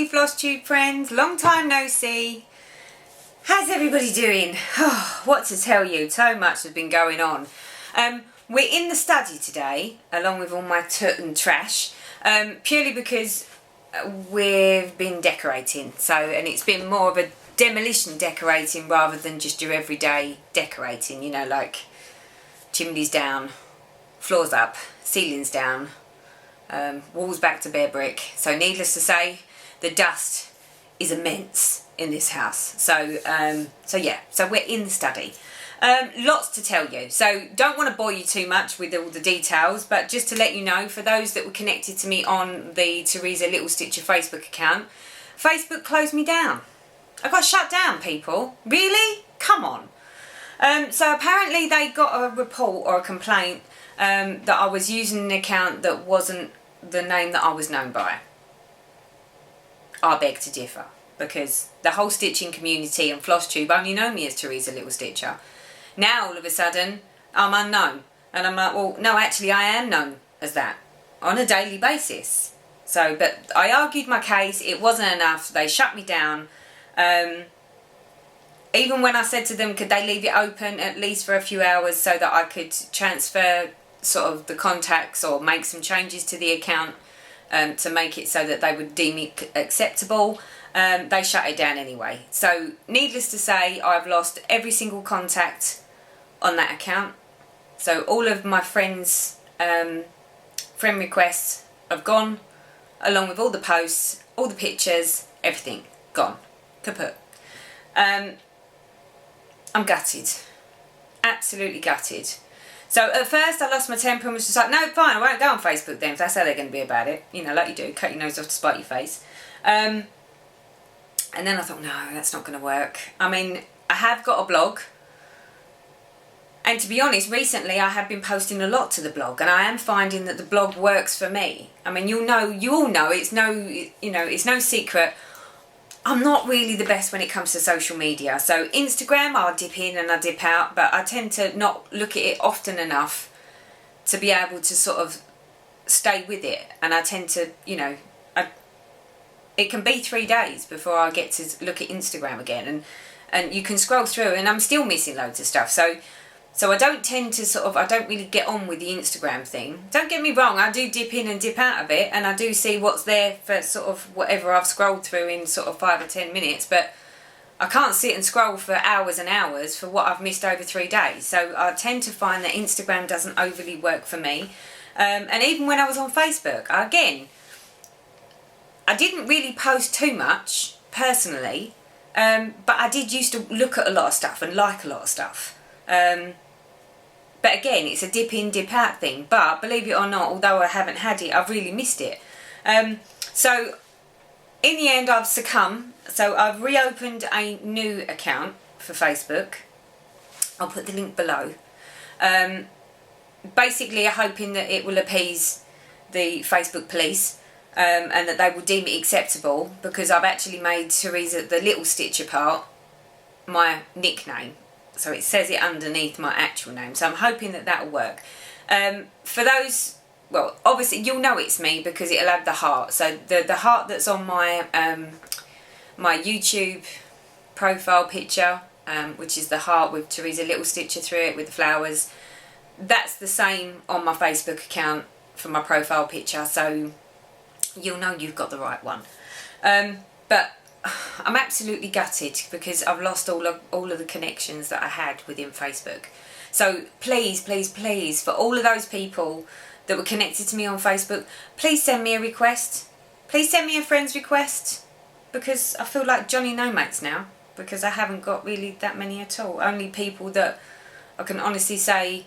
lovely Flosstube friends, long time no see. How's everybody doing? Oh, what to tell you, so much has been going on. We're in the study today, along with all my toot and trash, purely because we've been decorating. And it's been more of a demolition decorating rather than just your everyday decorating, you know, like chimneys down, floors up, ceilings down, walls back to bare brick. So needless to say, the dust is immense in this house. So we're in the study. Lots to tell you, so don't want to bore you too much with all the details, but just to let you know, for those that were connected to me on the Teresa Little Stitcher Facebook account, Facebook closed me down. I got shut down, people. Really? Come on. So apparently they got a report or a complaint that I was using an account that wasn't the name that I was known by. I beg to differ, because the whole stitching community and Flosstube only know me as Teresa Little Stitcher. Now all of a sudden I'm unknown, and I'm like, well, no, actually I am known as that on a daily basis. So, but I argued my case, it wasn't enough, they shut me down. Even when I said to them, could they leave it open at least for a few hours so that I could transfer sort of the contacts or make some changes to the account to make it so that they would deem it acceptable, they shut it down anyway. So needless to say, I've lost every single contact on that account. So all of my friends' friend requests have gone, along with all the posts, all the pictures, everything gone, kaput. I'm gutted, absolutely gutted. So at first I lost my temper and was just like, no, fine, I won't go on Facebook then if that's how they're going to be about it. You know, like you do, cut your nose off to spite your face. And then I thought, no, that's not going to work. I mean, I have got a blog. And to be honest, recently I have been posting a lot to the blog, and I am finding that the blog works for me. I mean, you all know, it's no secret. I'm not really the best when it comes to social media. So Instagram, I'll dip in and I dip out, but I tend to not look at it often enough to be able to sort of stay with it. And I tend to, it can be 3 days before I get to look at Instagram again. And you can scroll through and I'm still missing loads of stuff. So I don't tend to I don't really get on with the Instagram thing. Don't get me wrong, I do dip in and dip out of it, and I do see what's there for sort of whatever I've scrolled through in sort of 5 or 10 minutes, but I can't sit and scroll for hours and hours for what I've missed over 3 days. So I tend to find that Instagram doesn't overly work for me. And even when I was on Facebook, again, I didn't really post too much personally, but I did used to look at a lot of stuff and like a lot of stuff. But again, it's a dip in, dip out thing. But believe it or not, although I haven't had it, I've really missed it. So in the end, I've succumbed. So I've reopened a new account for Facebook. I'll put the link below. Basically, I'm hoping that it will appease the Facebook police and that they will deem it acceptable, because I've actually made Teresa the Little Stitcher part my nickname. So it says it underneath my actual name. So I'm hoping that that'll work. For those, well, obviously you'll know it's me because it'll have the heart. So the heart that's on my my YouTube profile picture, which is the heart with Teresa Little Stitcher through it with the flowers, that's the same on my Facebook account for my profile picture. So you'll know you've got the right one. But I'm absolutely gutted because I've lost all of the connections that I had within Facebook. So please, please, please, for all of those people that were connected to me on Facebook, please send me a request. Please send me a friend's request, because I feel like Johnny No Mates now, because I haven't got really that many at all. Only people that I can honestly say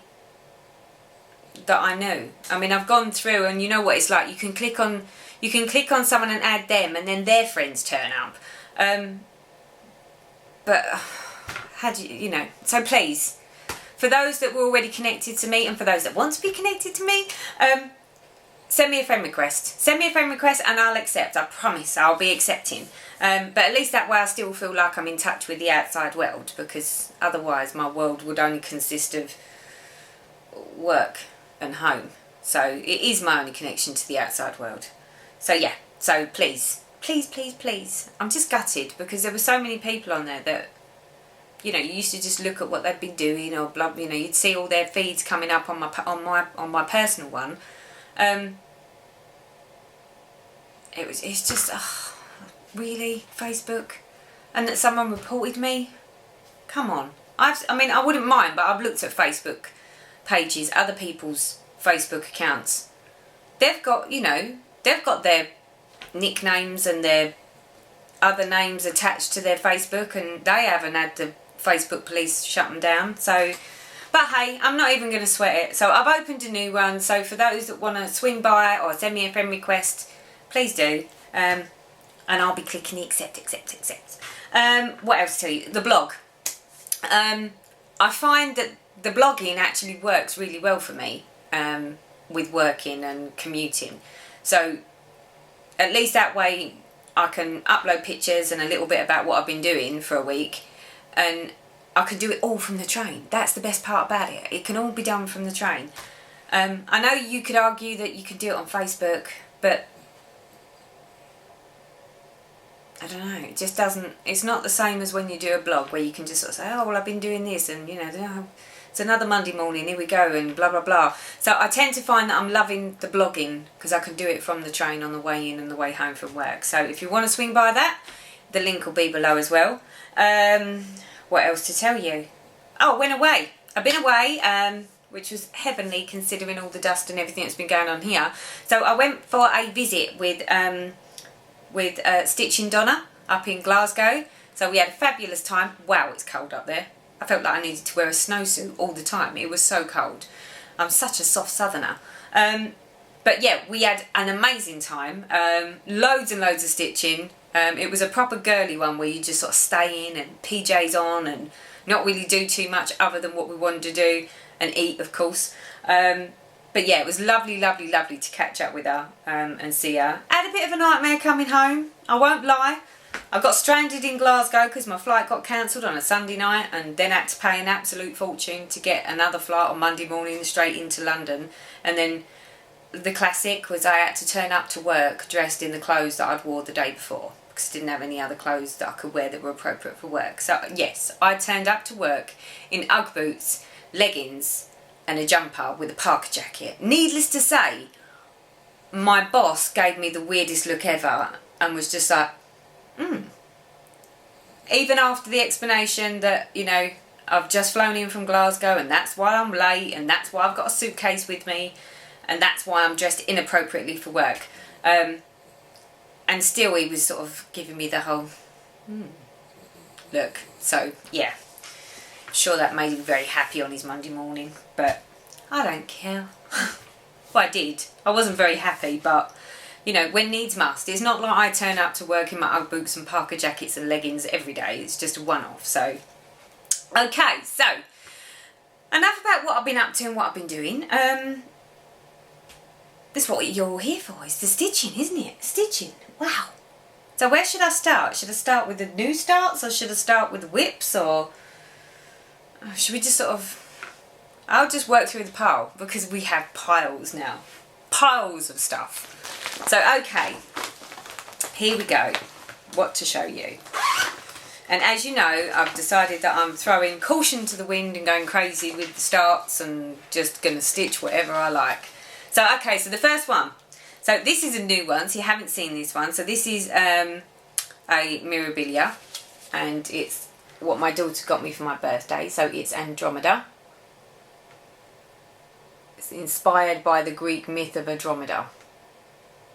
that I know. I mean, I've gone through, and you know what it's like. You can click on someone and add them, and then their friends turn up. But how do you know? So please, for those that were already connected to me, and for those that want to be connected to me, send me a friend request. Send me a friend request, and I'll accept. I promise, I'll be accepting. But at least that way, I still feel like I'm in touch with the outside world, because otherwise, my world would only consist of work and home. So it is my only connection to the outside world. So yeah, so please please, please, please. I'm just gutted because there were so many people on there that, you know, you used to just look at what they'd been doing or blah, you know, you'd see all their feeds coming up on my personal one. It's just, really, Facebook? And that someone reported me? Come on. I mean, I wouldn't mind, but I've looked at Facebook pages, other people's Facebook accounts. They've got, you know, they've got their nicknames and their other names attached to their Facebook, and they haven't had the Facebook police shut them down. So, but hey, I'm not even going to sweat it. So I've opened a new one. So for those that want to swing by or send me a friend request, please do. And I'll be clicking the accept. What else to tell you? The blog. I find that the blogging actually works really well for me with working and commuting. So at least that way I can upload pictures and a little bit about what I've been doing for a week, and I can do it all from the train. That's the best part about it. It can all be done from the train. I know you could argue that you can do it on Facebook, but I don't know, it just doesn't, it's not the same as when you do a blog where you can just sort of say, oh, well, I've been doing this, and, you know, it's another Monday morning, here we go, and blah, blah, blah. So I tend to find that I'm loving the blogging because I can do it from the train on the way in and the way home from work. So if you want to swing by that, the link will be below as well. What else to tell you? Oh, went away. I've been away, which was heavenly considering all the dust and everything that's been going on here. So I went for a visit with Stitching Donna up in Glasgow. So we had a fabulous time. Wow, it's cold up there. I felt like I needed to wear a snowsuit all the time. It was so cold. I'm such a soft southerner. But yeah, we had an amazing time. Loads and loads of stitching. It was a proper girly one where you just sort of stay in and PJs on and not really do too much other than what we wanted to do and eat, of course. But yeah, it was lovely, lovely, lovely to catch up with her and see her. I had a bit of a nightmare coming home, I won't lie. I got stranded in Glasgow because my flight got cancelled on a Sunday night, and then had to pay an absolute fortune to get another flight on Monday morning straight into London. And then the classic was I had to turn up to work dressed in the clothes that I'd wore the day before because I didn't have any other clothes that I could wear that were appropriate for work. So yes, I turned up to work in Ugg boots, leggings and a jumper with a parka jacket. Needless to say, my boss gave me the weirdest look ever and was just like, Even after the explanation that, you know, I've just flown in from Glasgow and that's why I'm late and that's why I've got a suitcase with me and that's why I'm dressed inappropriately for work. And still he was sort of giving me the whole look. So, yeah. Sure that made him very happy on his Monday morning, but I don't care. Well, I did. I wasn't very happy, but, you know, when needs must. It's not like I turn up to work in my Ugg boots and parka jackets and leggings every day. It's just a one-off, so. Okay, so, enough about what I've been up to and what I've been doing. This is what you're all here for, is the stitching, isn't it? Stitching. Wow. So where should I start? Should I start with the new starts, or should I start with the whips, or should we just sort of... I'll just work through the pile because we have piles now. Piles of stuff. So, okay. Here we go. What to show you. And as you know, I've decided that I'm throwing caution to the wind and going crazy with the starts and just going to stitch whatever I like. So, okay, so the first one. So this is a new one, so you haven't seen this one. So this is a Mirabilia, and it's what my daughter got me for my birthday. So it's Andromeda. It's inspired by the Greek myth of Andromeda.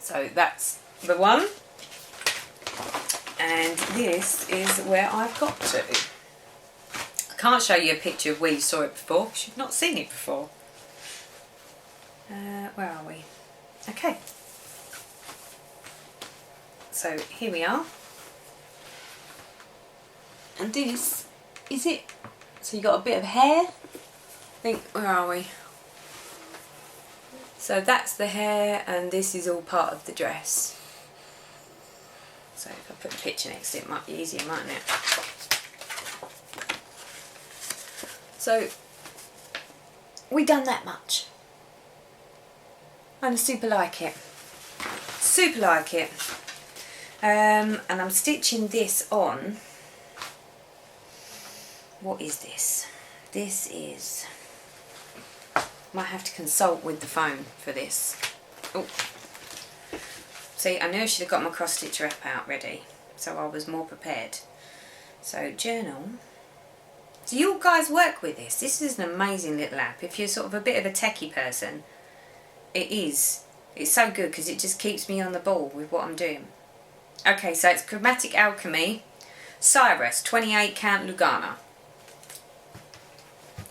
So that's the one. And this is where I've got to. I can't show you a picture of where you saw it before because you've not seen it before. Where are we? Okay. So here we are. And this is it. So you got a bit of hair. I think, where are we? So that's the hair, and this is all part of the dress. So if I put the picture next to it, it might be easier, mightn't it? So we done that much. And I super like it. Super like it. And I'm stitching this on. What is this? This is... Might have to consult with the phone for this. Oh. See, I knew I should have got my cross stitch app out ready, so I was more prepared. So, journal. Do you guys work with this? This is an amazing little app. If you're sort of a bit of a techie person, it is. It's so good because it just keeps me on the ball with what I'm doing. Okay, so it's Chromatic Alchemy, Cyrus, 28 count Lugana.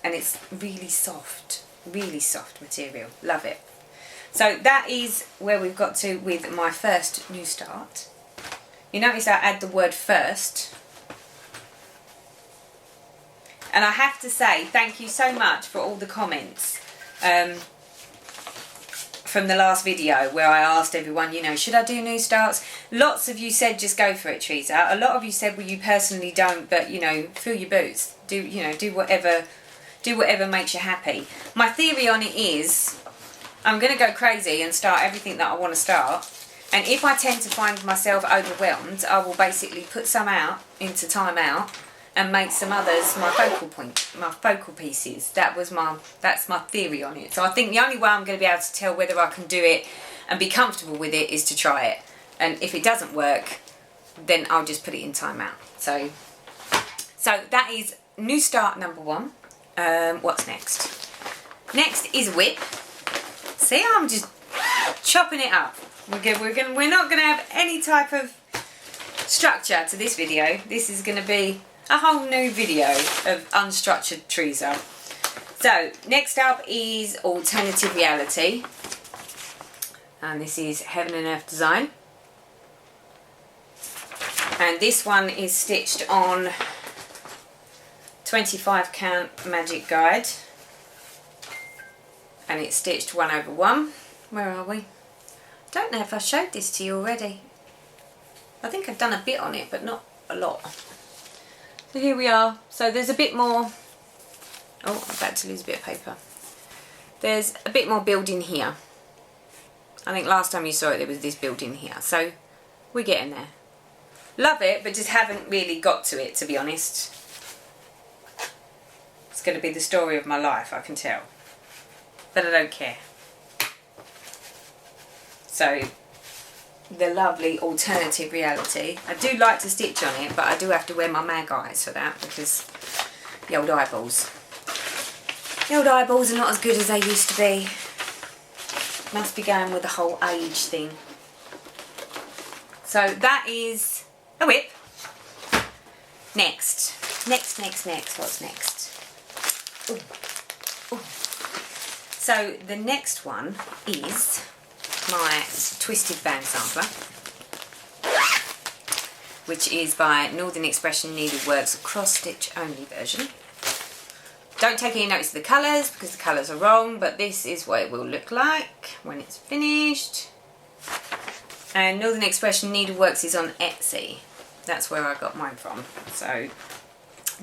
And it's really soft material. Love it. So that is where we've got to with my first new start. You notice I add the word first. And I have to say thank you so much for all the comments from the last video where I asked everyone, you know, should I do new starts? Lots of you said just go for it, Teresa. A lot of you said, well, you personally don't, but you know, fill your boots. Do whatever makes you happy. My theory on it is I'm going to go crazy and start everything that I want to start, and if I tend to find myself overwhelmed, I will basically put some out into timeout and make some others my focal pieces. That's my theory on it. So I think the only way I'm going to be able to tell whether I can do it and be comfortable with it is to try it, and if it doesn't work, then I'll just put it in timeout. So that is new start number 1. What's next? Next is whip. See, I'm just chopping it up. We're not going to have any type of structure to this video. This is going to be a whole new video of unstructured Teresa. So next up is Alternative Reality, and this is Heaven and Earth Design, and this one is stitched on 25 count Magic Guide, and it's stitched 1/1. Where are we? Don't know if I showed this to you already. I think I've done a bit on it, but not a lot. So here we are. So there's a bit more. Oh, I'm about to lose a bit of paper. There's a bit more building here. I think last time you saw it there was this building here. So we're getting there. Love it, but just haven't really got to it, to be honest. It's going to be the story of my life, I can tell. But I don't care. So, the lovely Alternative Reality. I do like to stitch on it, but I do have to wear my mag eyes for that, because the old eyeballs. The old eyeballs are not as good as they used to be. Must be going with the whole age thing. So that is a whip. Next. Next. What's next? Ooh. Ooh. So the next one is my Twisted Band Sampler, which is by Northern Expression Needleworks, cross stitch only version. Don't take any notice of the colours because the colours are wrong, but this is what it will look like when it's finished. And Northern Expression Needleworks is on Etsy. That's where I got mine from. So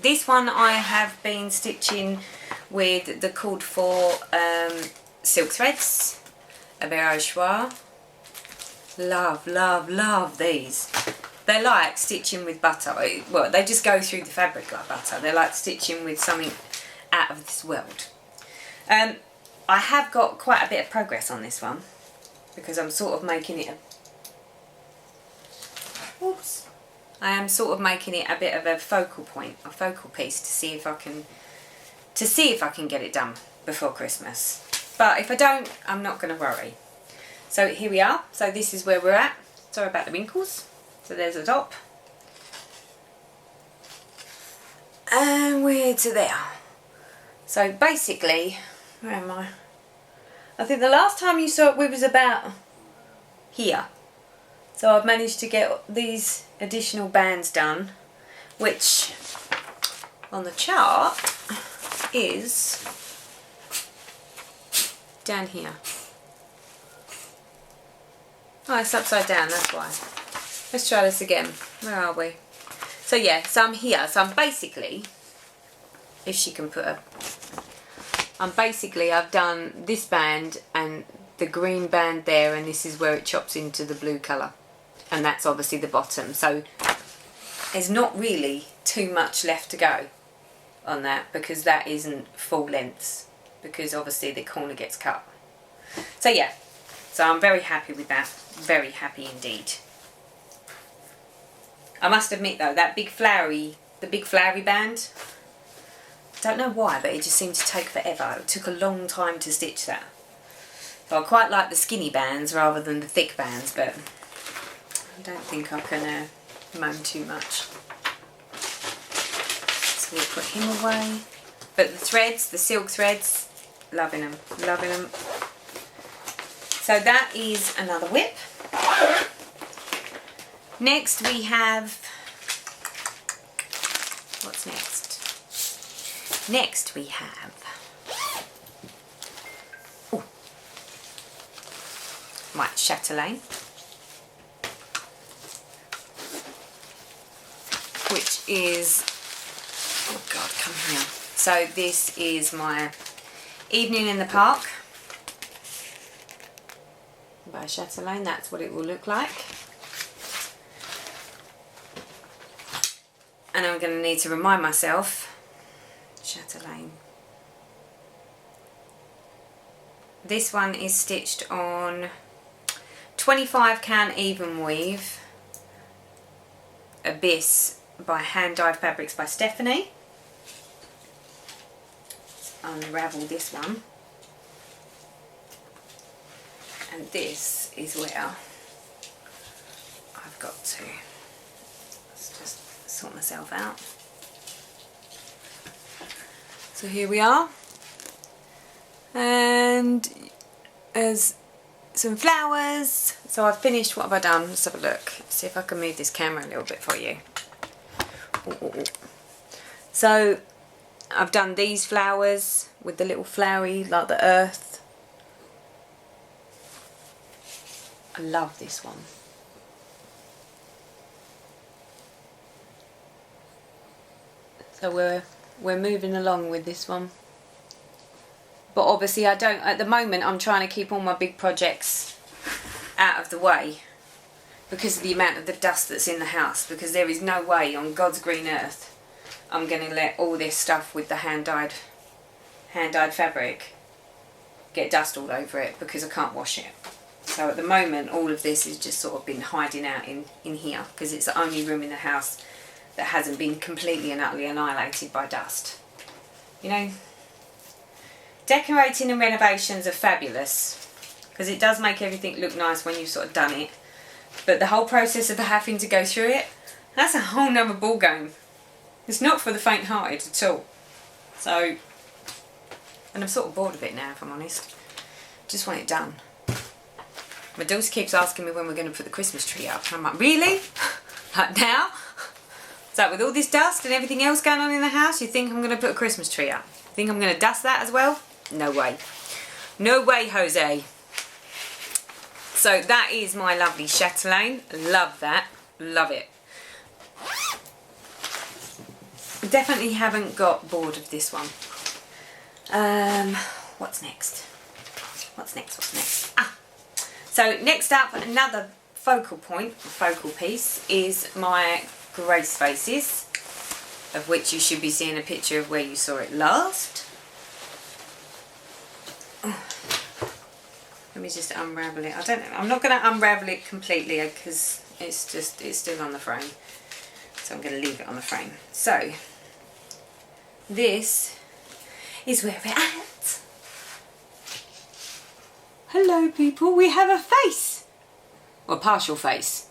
this one I have been stitching with the called for silk threads, a Bear Choix. Love these. They're like stitching with butter. Well, they just go through the fabric like butter. They're like stitching with something out of this world. I have got quite a bit of progress on this one because I'm sort of making it I am sort of making it a bit of a focal point, a focal piece to see if I can get it done before Christmas. But if I don't, I'm not going to worry. So here we are. So this is where we're at. Sorry about the wrinkles. So there's the top. And we're to there. So basically, where am I? I think the last time you saw it we was about here. So I've managed to get these additional bands done, which on the chart is down here. Oh, it's upside down, that's why. Let's try this again. Where are we? So yeah, so I'm here. So I'm basically, if she can put a... I've done this band and the green band there, and this is where it chops into the blue colour. and that's obviously the bottom. So there's not really too much left to go on that, because that isn't full length, because obviously the corner gets cut. So yeah, so I'm very happy with that, very happy indeed. I must admit though, that the big flowery band, don't know why, but it just seemed to take forever. It took a long time to stitch that. So I quite like the skinny bands rather than the thick bands, but I don't think I can moan too much. So we'll put him away. But the threads, the silk threads, loving them, loving them. So that is another whip. Next we have, what's next? Next we have, oh, white chatelaine, which is, oh God, come here. So this is my Evening in the Park by Chatelaine. That's what it will look like. And I'm going to need to remind myself, Chatelaine. This one is stitched on 25 count even weave Abyss by Hand Dyed Fabrics by Stephanie. Let's unravel this one. And this is where I've got to, let's just sort myself out. So here we are, and there's some flowers. So I've finished. What have I done? Let's have a look. See if I can move this camera a little bit for you. Ooh, ooh, ooh. So I've done these flowers with the little flowery, like the earth. I love this one. So we're moving along with this one. But obviously I don't, at the moment I'm trying to keep all my big projects out of the way because of the amount of the dust that's in the house, because there is no way on God's green earth I'm going to let all this stuff with the hand dyed fabric get dust all over it, because I can't wash it. So at the moment all of this has just sort of been hiding out in here, because it's the only room in the house that hasn't been completely and utterly annihilated by dust. You know, decorating and renovations are fabulous because it does make everything look nice when you've sort of done it, but the whole process of having to go through it, that's a whole nother ball game. It's not for the faint-hearted at all. So, and I'm sort of bored of it now, if I'm honest. Just want it done. My daughter keeps asking me when we're going to put the Christmas tree up. I'm like, really? Like now? So with all this dust and everything else going on in the house, you think I'm going to put a Christmas tree up? Think I'm going to dust that as well? No way. No way, Jose. So that is my lovely chatelaine. Love that. Love it. Definitely haven't got bored of this one. What's next? What's next? What's next? Ah! So next up, another focal point, focal piece, is my Grace Faces, of which you should be seeing a picture of where you saw it last. Let me just unravel it. I don't know. I'm not going to unravel it completely because it's still on the frame. So I'm going to leave it on the frame. So this is where we're at. Hello people, we have a face. Or partial face.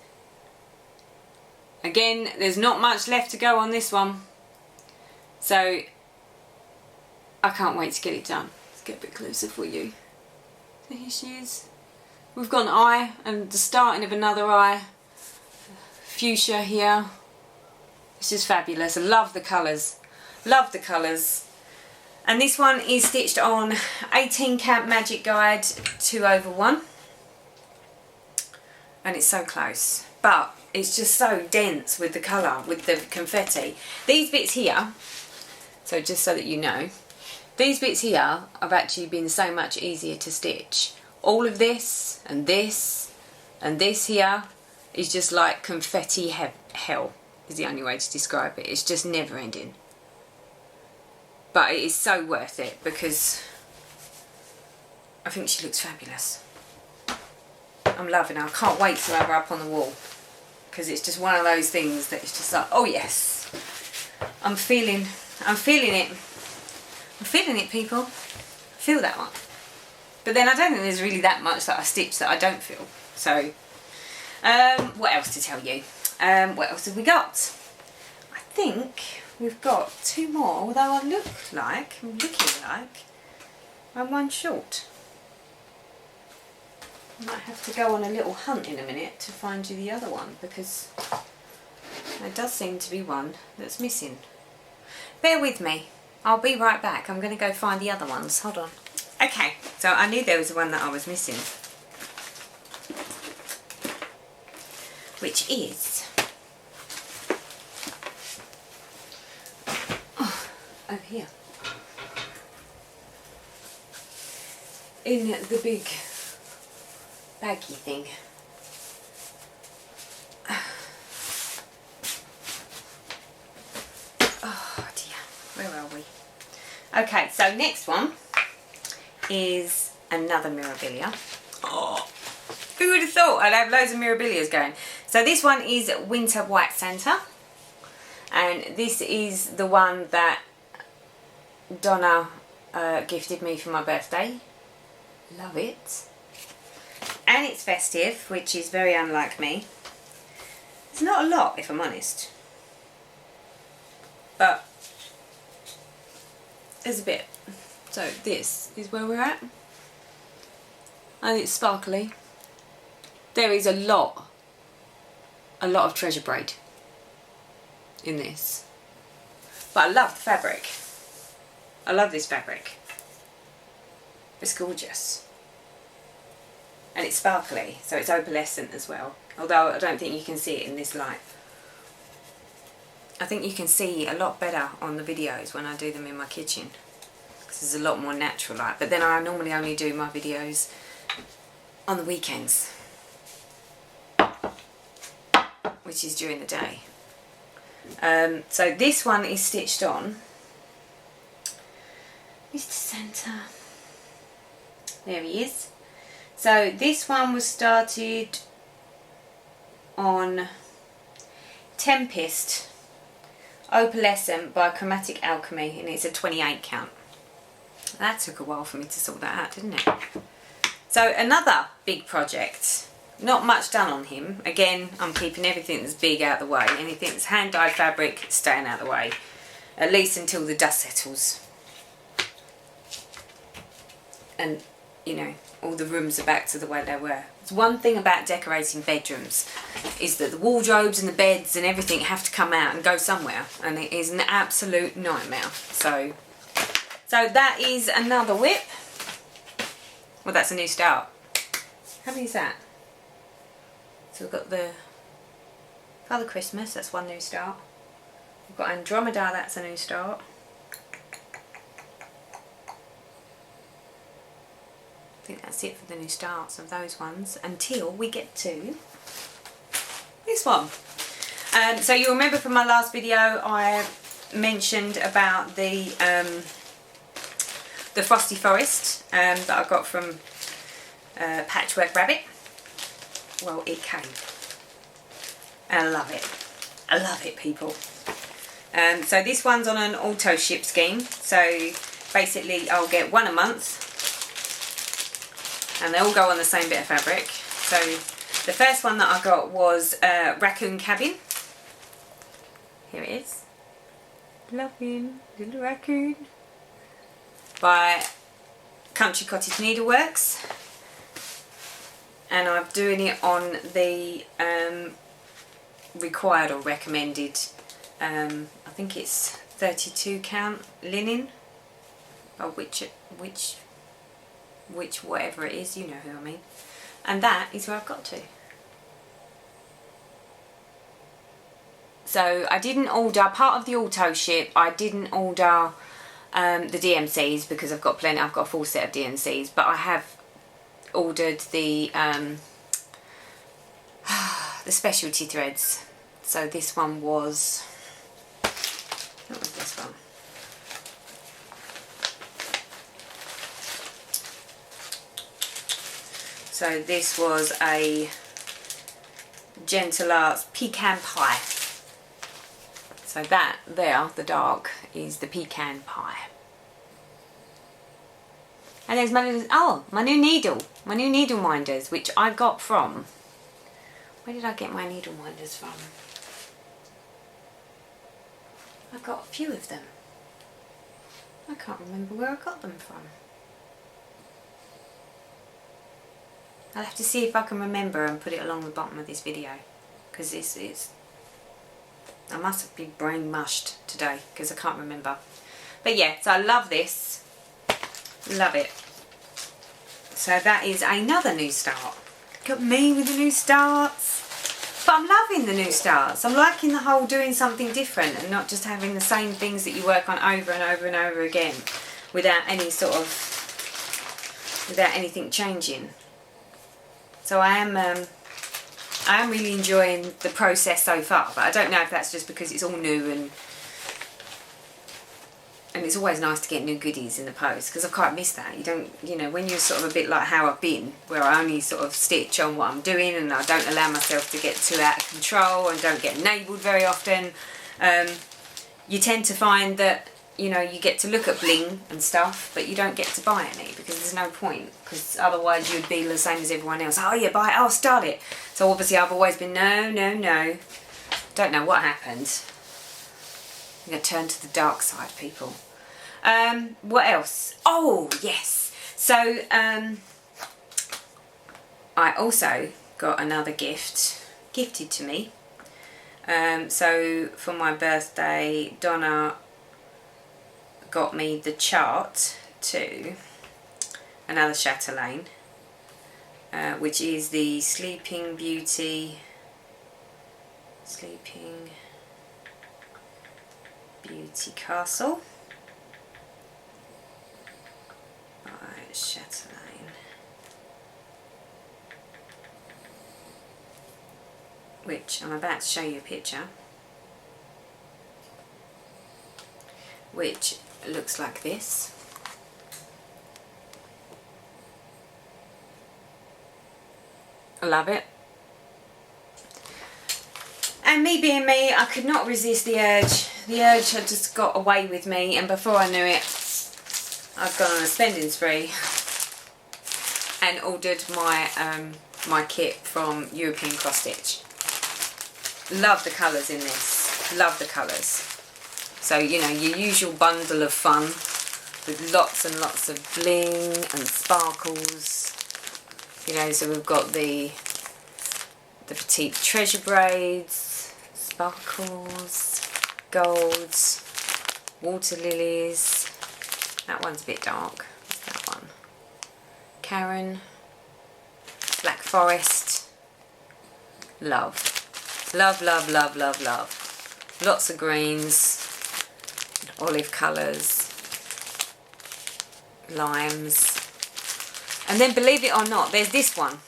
Again, there's not much left to go on this one. So I can't wait to get it done. Let's get a bit closer for you. So here she is. We've got an eye and the starting of another eye. Fuchsia here. It's just fabulous. I love the colours. Love the colours. And this one is stitched on 18 Count Magic Guide 2/1. And it's so close. But it's just so dense with the colour, with the confetti. These bits here, so just so that you know, these bits here have actually been so much easier to stitch. All of this and this and this here is just like confetti hell is the only way to describe it. It's just never ending. But it is so worth it because I think she looks fabulous. I'm loving her. I can't wait to have her up on the wall because it's just one of those things that it's just like, oh yes, I'm feeling it. I'm feeling it, people. I feel that one. But then I don't think there's really that much that I stitch that I don't feel. So, what else to tell you? What else have we got? I think we've got 2 more, although I'm looking like I'm one short. I might have to go on a little hunt in a minute to find you the other one because there does seem to be one that's missing. Bear with me. I'll be right back. I'm going to go find the other ones. Hold on. Okay, so I knew there was one that I was missing. Which is... oh, over here. In the big baggy thing. Oh dear, where are we? Okay, so next one is another Mirabilia. Oh, who would have thought I'd have loads of Mirabilias going? So this one is Winter White Santa, and this is the one that Donna gifted me for my birthday. Love it. And it's festive, which is very unlike me. It's not a lot, if I'm honest, but there's a bit. So this is where we're at, and it's sparkly. There is a lot of treasure braid in this, but I love the fabric. I love this fabric. It's gorgeous, and it's sparkly, so it's opalescent as well, although I don't think you can see it in this light. I think you can see a lot better on the videos when I do them in my kitchen. There's a lot more natural light, but then I normally only do my videos on the weekends, which is during the day. So this one is stitched on. Mr. Santa, there he is. So this one was started on Tempest Opalescent by Chromatic Alchemy, and it's a 28 count. That took a while for me to sort that out, didn't it? So another big project. Not much done on him. Again, I'm keeping everything that's big out of the way. Anything that's hand-dyed fabric, staying out of the way. At least until the dust settles. And, you know, all the rooms are back to the way they were. It's one thing about decorating bedrooms is that the wardrobes and the beds and everything have to come out and go somewhere. And it is an absolute nightmare. So that is another whip. Well, that's a new start. How many is that? So we've got the Father Christmas, that's one new start. We've got Andromeda, that's a new start. I think that's it for the new starts of those ones until we get to this one. So you'll remember from my last video I mentioned about the Frosty Forest that I got from Patchwork Rabbit. Well, it came. And I love it. I love it, people. So this one's on an auto ship scheme. So basically I'll get one a month. And they all go on the same bit of fabric. So the first one that I got was Raccoon Cabin. Here it is. Love him, little raccoon. By Country Cottage Needleworks. And I'm doing it on the required or recommended, I think it's 32 count linen, or which whatever it is, you know who I mean. And that is where I've got to. So I didn't order, part of the auto ship, I didn't order the DMCs because I've got plenty, I've got a full set of DMCs, but I have ordered the the specialty threads. So this one was, what was this one? So this was a Gentle Arts pecan pie. So that there, the dark, is the pecan pie. And there's my little, oh, my new needle minders, which I got from, where did I get my needle minders from? I got a few of them. I can't remember where I got them from. I'll have to see if I can remember and put it along the bottom of this video, because it's I must be brain mushed today because I can't remember. But yeah, so I love this. Love it. So that is another new start. Got me with the new starts. But I'm loving the new starts. I'm liking the whole doing something different and not just having the same things that you work on over and over and over again without any sort of, without anything changing. So I am really enjoying the process so far, but I don't know if that's just because it's all new and it's always nice to get new goodies in the post, because I quite miss that. You don't, you know, when you're sort of a bit like how I've been, where I only sort of stitch on what I'm doing and I don't allow myself to get too out of control and don't get enabled very often, you tend to find that, you know, you get to look at bling and stuff, but you don't get to buy any because there's no point, because otherwise you'd be the same as everyone else. Oh yeah, buy it, oh start it. So obviously I've always been no. Don't know what happened. I'm going to turn to the dark side, people. What else? Oh yes. So I also got another gift gifted to me. So for my birthday, Donna got me the chart to another chatelaine, which is the Sleeping Beauty Castle by Chatelaine, which I'm about to show you a picture, which looks like this. I love it. And me being me, I could not resist the urge. The urge had just got away with me, and before I knew it, I've gone on a spending spree and ordered my my kit from European Cross Stitch. Love the colours in this. Love the colours. So, you know, your usual bundle of fun with lots and lots of bling and sparkles. You know, so we've got the petite treasure braids, sparkles, golds, water lilies. That one's a bit dark. What's that one? Karen, Black Forest. Love. Love, love, love, love, love. Lots of greens, olive colours, limes. And then, believe it or not, there's this one.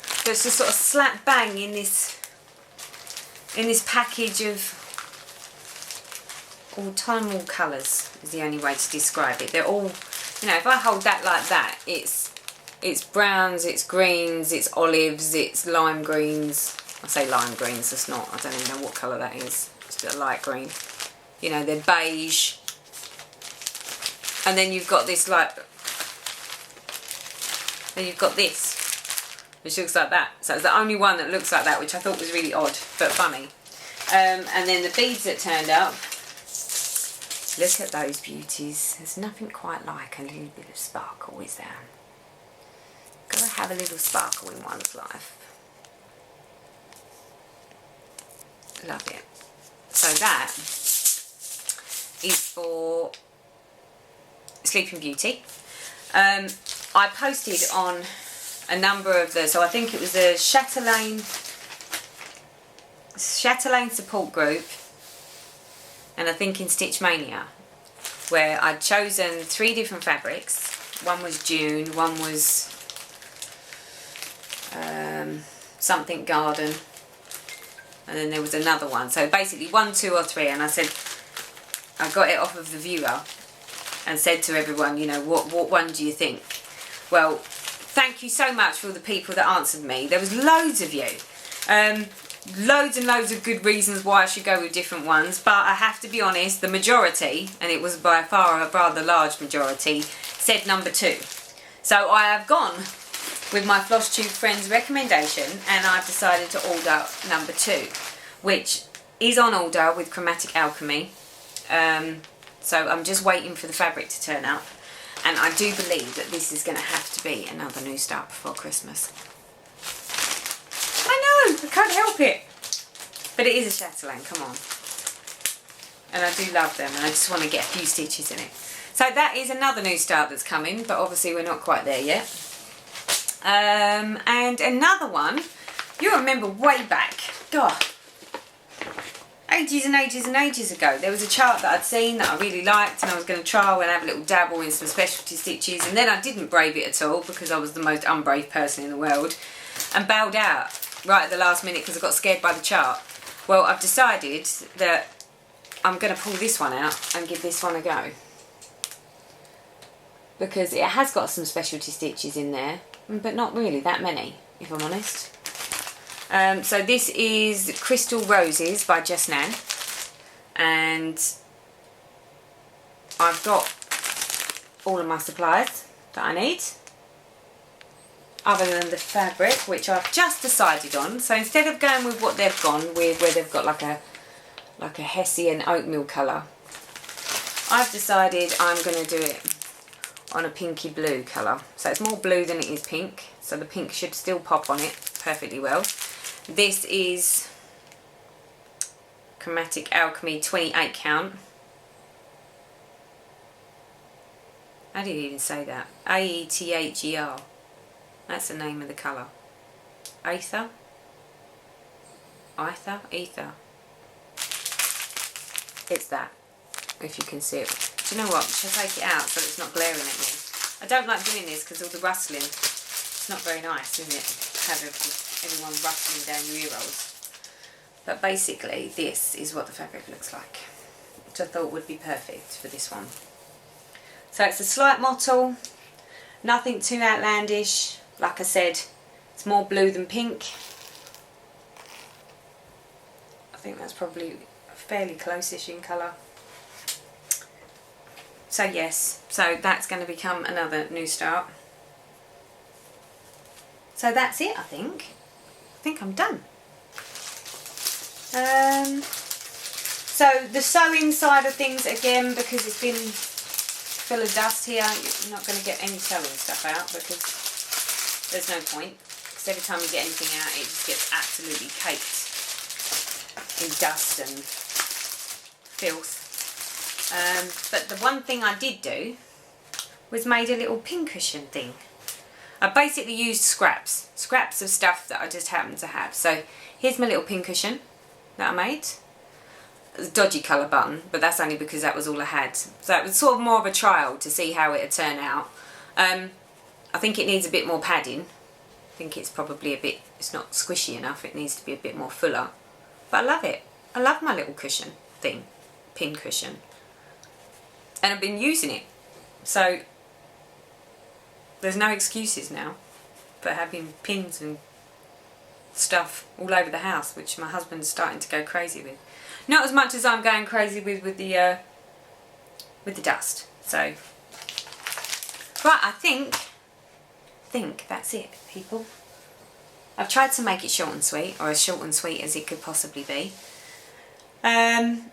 So it's just sort of slap bang in this package of autumnal colours is the only way to describe it. They're all, you know, if I hold that like that, it's browns, it's greens, it's olives, it's lime greens. I say lime greens, it's not, I don't even know what colour that is. It's a light green. You know, they're beige. And then you've got this like, then you've got this, which looks like that. So it's the only one that looks like that, which I thought was really odd, but funny. And then the beads that turned up, look at those beauties. There's nothing quite like a little bit of sparkle, is there? Gotta have a little sparkle in one's life. Love it. So that is for Sleeping Beauty. I posted on a number of the, so I think it was a Chatelaine support group, and I think in Stitch Mania, where I'd chosen 3 different fabrics. One was June, one was something garden. And then there was another one. So basically 1, 2 or 3. And I said, I got it off of the viewer and said to everyone, you know, what one do you think? Well, thank you so much for all the people that answered me. There was loads of you. Loads and loads of good reasons why I should go with different ones. But I have to be honest, the majority, and it was by far a rather large majority, said number 2. So I have gone with my Flosstube friend's recommendation, and I've decided to order number 2, which is on order with Chromatic Alchemy. So I'm just waiting for the fabric to turn up, and I do believe that this is going to have to be another new start before Christmas. I know, I can't help it, but it is a chatelaine, come on. And I do love them, and I just want to get a few stitches in it. So that is another new start that's coming, but obviously we're not quite there yet. And another one, you remember way back, God, ages and ages and ages ago, there was a chart that I'd seen that I really liked, and I was going to try and have a little dabble in some specialty stitches, and then I didn't brave it at all because I was the most unbrave person in the world, and bailed out right at the last minute because I got scared by the chart. Well, I've decided that I'm going to pull this one out and give this one a go, because it has got some specialty stitches in there, but not really that many, if I'm honest. So this is Crystal Roses by Just Nan, and I've got all of my supplies that I need, other than the fabric, which I've just decided on. So instead of going with what they've gone with, where they've got like a Hessian oatmeal colour, I've decided I'm going to do it on a pinky blue colour. So it's more blue than it is pink, so the pink should still pop on it perfectly well. This is Chromatic Alchemy 28 count. How do you even say that? A-E-T-H-E-R. That's the name of the colour. Aether? Ether? Ether. It's that, if you can see it. Do you know what? Should I take it out so it's not glaring at me? I don't like doing this because all the rustling. It's not very nice, is it? Have everyone rustling down your ear rolls. But basically, this is what the fabric looks like, which I thought would be perfect for this one. So it's a slight mottle, nothing too outlandish. Like I said, it's more blue than pink. I think that's probably fairly close-ish in colour. So yes, so that's going to become another new start. So that's it, I think. I think I'm done. So the sewing side of things, again, because it's been full of dust here, you're not going to get any sewing stuff out because there's no point. Because every time you get anything out, it just gets absolutely caked in dust and filth. But the one thing I did do was made a little pincushion thing. I basically used scraps of stuff that I just happened to have. So here's my little pincushion that I made. It's a dodgy colour button, but that's only because that was all I had. So it was sort of more of a trial to see how it would turn out. I think it needs a bit more padding. I think it's probably a bit, it's not squishy enough, it needs to be a bit more fuller. But I love it. I love my little cushion thing, pin cushion. And I've been using it. So there's no excuses now for having pins and stuff all over the house, which my husband's starting to go crazy with. Not as much as I'm going crazy with the dust. So, right, I think that's it, people. I've tried to make it short and sweet, or as short and sweet as it could possibly be. And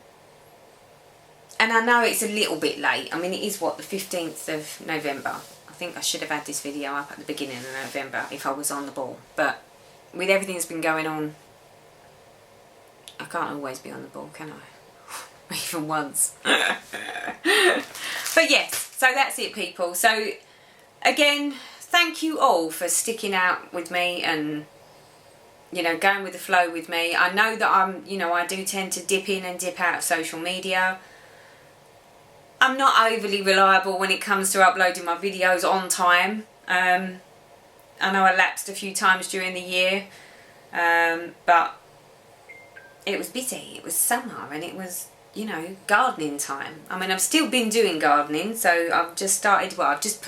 I know it's a little bit late. I mean, it is, what, the 15th of November. I think I should have had this video up at the beginning of November if I was on the ball. But with everything that's been going on, I can't always be on the ball, can I? Even once. But yes, so that's it, people. So, again, thank you all for sticking out with me and, you know, going with the flow with me. I know that I do tend to dip in and dip out of social media. I'm not overly reliable when it comes to uploading my videos on time. I know I lapsed a few times during the year. But it was busy. It was summer and it was, you know, gardening time. I mean, I've still been doing gardening, so I've just started, well, I've just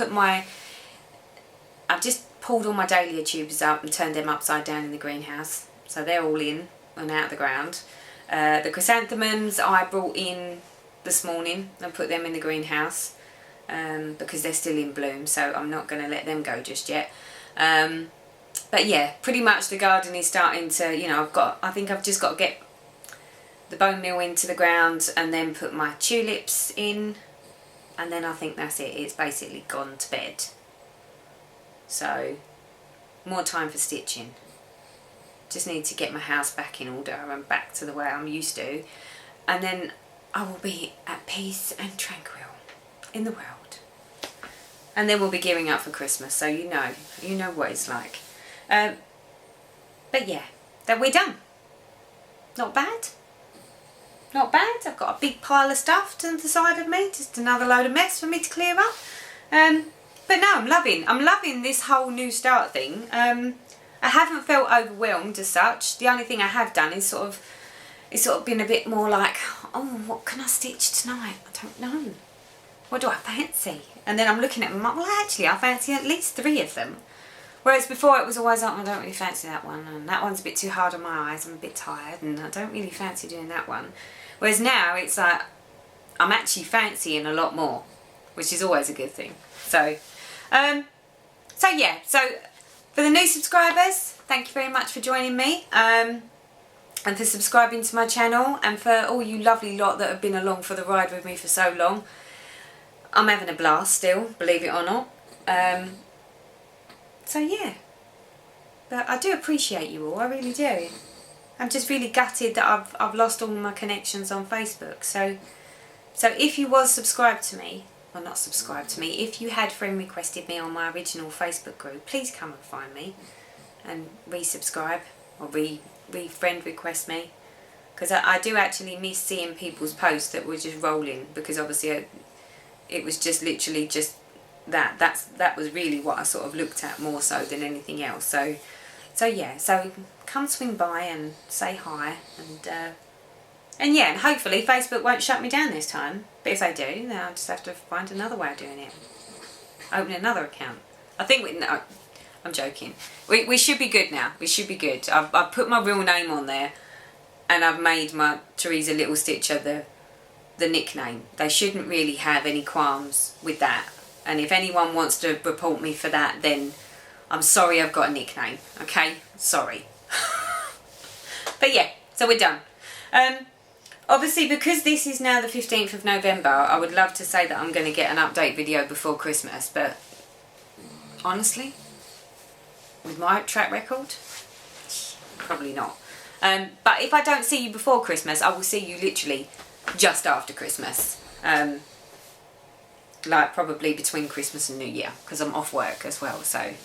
pulled all my dahlia tubes up and turned them upside down in the greenhouse. So they're all in and out of the ground. The chrysanthemums I brought in this morning and put them in the greenhouse because they're still in bloom, so I'm not going to let them go just yet. But yeah, pretty much the garden is starting to, you know, I think I've just got to get the bone meal into the ground and then put my tulips in, and then I think that's it. It's basically gone to bed. So, more time for stitching. Just need to get my house back in order and back to the way I'm used to, and then I will be at peace and tranquil in the world. And then we'll be gearing up for Christmas, so you know what it's like. But yeah, that we're done. Not bad. Not bad. I've got a big pile of stuff to the side of me, just another load of mess for me to clear up. But no, I'm loving this whole new start thing. I haven't felt overwhelmed as such. The only thing I have done is sort of been a bit more like, oh, what can I stitch tonight? I don't know. What do I fancy? And then I'm looking at them like, well, actually, I fancy at least 3 of them. Whereas before it was always like, I don't really fancy that one, and that one's a bit too hard on my eyes, I'm a bit tired, and I don't really fancy doing that one. Whereas now it's like, I'm actually fancying a lot more, which is always a good thing. So yeah, so for the new subscribers, thank you very much for joining me, and for subscribing to my channel, and for all you lovely lot that have been along for the ride with me for so long. I'm having a blast still, believe it or not. So yeah, but I do appreciate you all, I really do. I'm just really gutted that I've lost all my connections on Facebook. So if you was subscribed to me, well, not subscribed to me, if you had friend requested me on my original Facebook group, please come and find me and resubscribe or re-friend request me, because I do actually miss seeing people's posts that were just rolling, because obviously it was just literally just that was really what I sort of looked at more so than anything else. So yeah, so come swing by and say hi, and yeah, and hopefully Facebook won't shut me down this time. But if they do, then I'll just have to find another way of doing it. Open another account. I think no, I'm joking. We should be good now. We should be good. I've put my real name on there, and I've made my Teresa Little Stitcher the nickname. They shouldn't really have any qualms with that. And if anyone wants to report me for that, then I'm sorry I've got a nickname, okay? Sorry. But yeah, so we're done. Obviously, because this is now the 15th of November, I would love to say that I'm going to get an update video before Christmas, but honestly, with my track record, probably not. But if I don't see you before Christmas, I will see you literally just after Christmas. Like probably between Christmas and New Year, because I'm off work as well, so a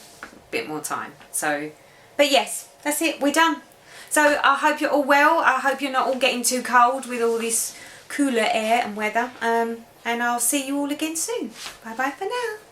bit more time. So, but yes, that's it, we're done. So I hope you're all well. I hope you're not all getting too cold with all this cooler air and weather. And I'll see you all again soon. Bye bye for now.